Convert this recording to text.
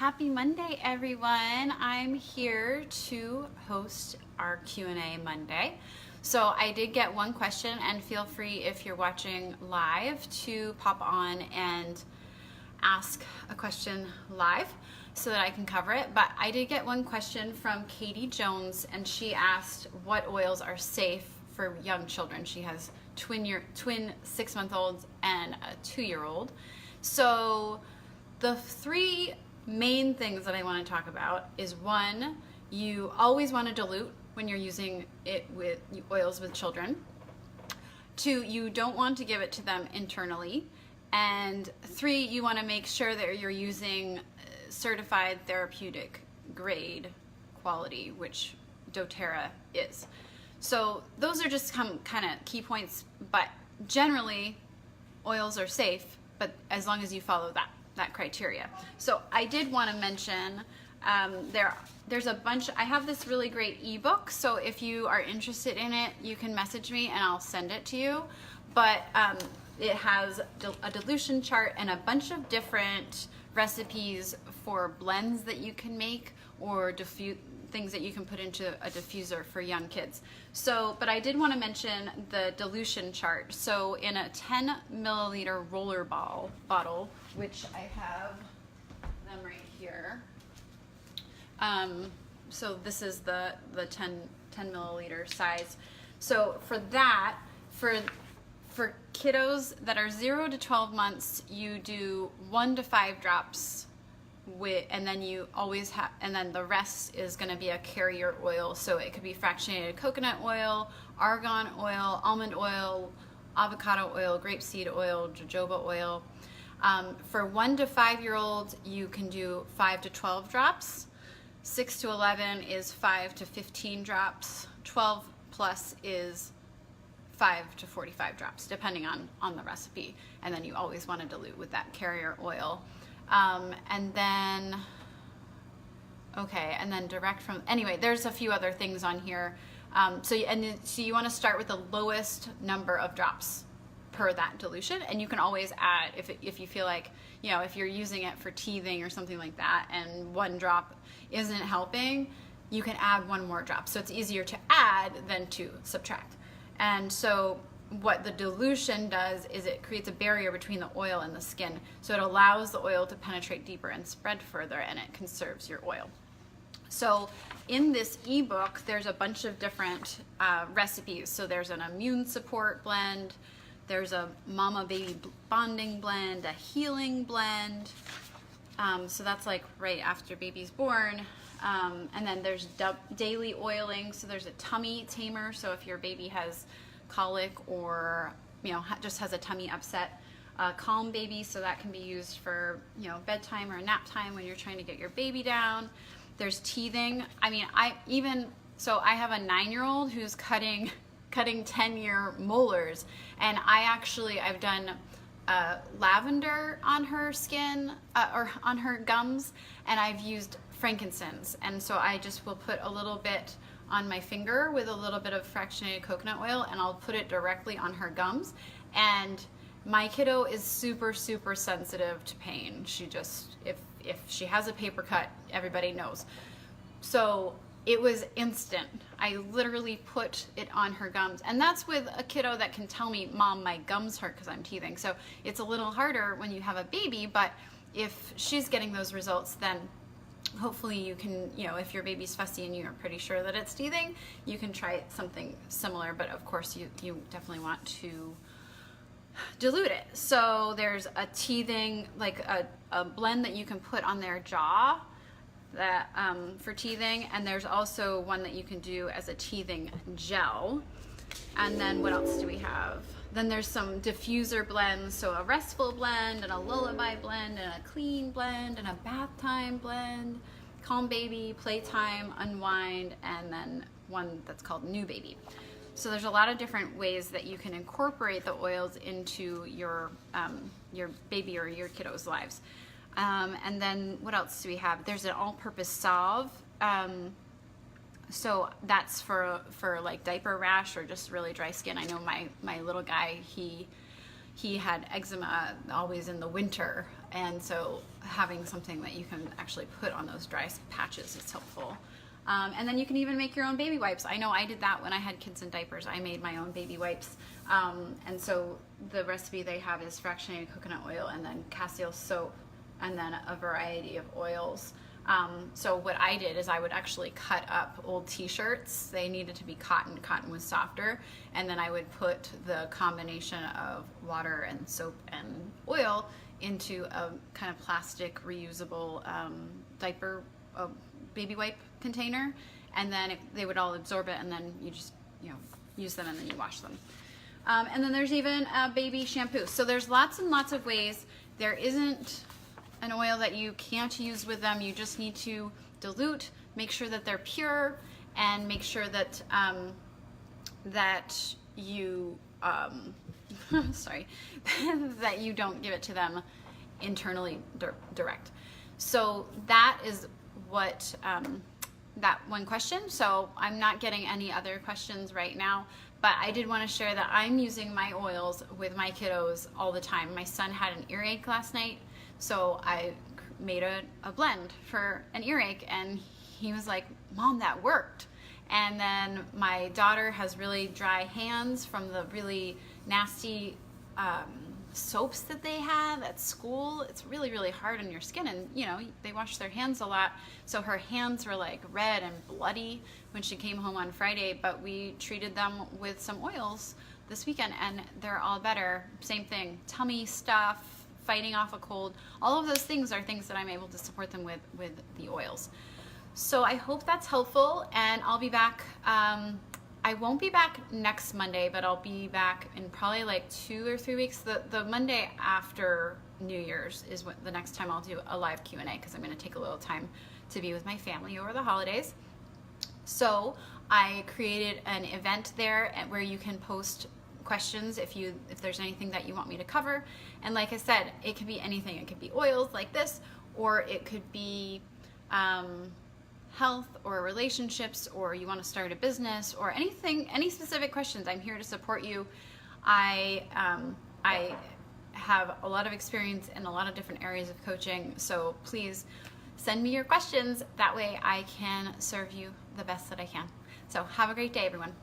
Happy Monday, everyone. I'm here to host our Q&A Monday. So I did get one question, and feel free if you're watching live to pop on and ask a question live so that I can cover it. But I did get one question from Katie Jones, and she asked what oils are safe for young children. She has twin 6-month-olds and a 2-year-old. So the three main things that I want to talk about is, one, you always want to dilute when you're using it with oils with children. 2, you don't want to give it to them internally. And 3, you want to make sure that you're using certified therapeutic grade quality, which doTERRA is. So those are just kind of key points, but generally oils are safe, but as long as you follow that criteria. So I did want to mention there's a bunch. I have this really great ebook, so if you are interested in it, you can message me and I'll send it to you. But it has a dilution chart and a bunch of different recipes for blends that you can make or things that you can put into a diffuser for young kids. So, but I did want to mention the dilution chart. So in a 10 milliliter roller bottle, which I have them right here. So this is the 10 milliliter size. So for that, for kiddos that are 0 to 12 months, you do 1 to 5 drops and then you always have, and then the rest is going to be a carrier oil. So it could be fractionated coconut oil, argan oil, almond oil, avocado oil, grapeseed oil, jojoba oil. For 1 to 5-year-olds, you can do 5 to 12 drops. 6 to 11 is 5 to 15 drops. 12 plus is 5 to 45 drops, depending on the recipe. And then you always want to dilute with that carrier oil. And then direct from, anyway, there's a few other things on here. So you want to start with the lowest number of drops per that dilution, and you can always add if you feel like, if you're using it for teething or something like that and 1 drop isn't helping, you can add 1 more drop. So it's easier to add than to subtract. And so what the dilution does is it creates a barrier between the oil and the skin. So it allows the oil to penetrate deeper and spread further, and it conserves your oil. So in this ebook, there's a bunch of different recipes. So there's an immune support blend, there's a mama baby bonding blend, a healing blend. So that's like right after baby's born. And then there's daily oiling. So there's a tummy tamer. So if your baby has colic or just has a tummy upset, calm baby, so that can be used for bedtime or nap time when you're trying to get your baby down. There's teething. I have a 9-year-old who's cutting 10-year molars, and I've done lavender on her skin or on her gums, and I've used frankincense, and so I just will put a little bit on my finger with a little bit of fractionated coconut oil, and I'll put it directly on her gums. And my kiddo is super sensitive to pain. She just, if she has a paper cut, everybody knows. So it was instant. I literally put it on her gums, and that's with a kiddo that can tell me, Mom, my gums hurt because I'm teething. So it's a little harder when you have a baby, but if she's getting those results, then hopefully you can, if your baby's fussy and you're pretty sure that it's teething, you can try something similar. But of course you definitely want to dilute it. So there's a teething, like a blend that you can put on their jaw that for teething, and there's also one that you can do as a teething gel. And then what else do we have? Then there's some diffuser blends, so a restful blend and a lullaby blend and a clean blend and a bath time blend, calm baby, playtime, unwind, and then one that's called new baby. So there's a lot of different ways that you can incorporate the oils into your baby or your kiddo's lives. And then what else do we have? There's an all-purpose salve. So that's for like diaper rash or just really dry skin. I know my little guy, he had eczema always in the winter, And so having something that you can actually put on those dry patches is helpful. And then you can even make your own baby wipes. I know I did that when I had kids in diapers. I made my own baby wipes. And so the recipe they have is fractionated coconut oil and then Castile soap and then a variety of oils. So what I did is I would actually cut up old t-shirts. They needed to be cotton. Cotton was softer. And then I would put the combination of water and soap and oil into a kind of plastic reusable diaper baby wipe container, and then they would all absorb it, and then you just use them and then you wash them. And then there's even a baby shampoo. So there's lots and lots of ways. There isn't an oil that you can't use with them. You just need to dilute, make sure that they're pure, and make sure that that you sorry, that you don't give it to them internally direct. So that is what that one question. So I'm not getting any other questions right now, but I did want to share that I'm using my oils with my kiddos all the time. My son had an earache last night, so I made a blend for an earache, and he was like, "Mom, that worked." And then my daughter has really dry hands from the really nasty soaps that they have at school. It's really, really hard on your skin, and they wash their hands a lot, so her hands were like red and bloody when she came home on Friday, but we treated them with some oils this weekend and they're all better. Same thing, tummy stuff, fighting off a cold, all of those things are things that I'm able to support them with the oils. So I hope that's helpful, and I'll be back. I won't be back next Monday, but I'll be back in probably like 2 or 3 weeks. The Monday after New Year's is the next time I'll do a live Q&A, because I'm going to take a little time to be with my family over the holidays. So I created an event there where you can post questions if there's anything that you want me to cover. And like I said, it could be anything. It could be oils like this, or it could be health or relationships, or you want to start a business, or anything, any specific questions. I'm here to support you. I have a lot of experience in a lot of different areas of coaching, so please send me your questions. That way I can serve you the best that I can. So have a great day, everyone.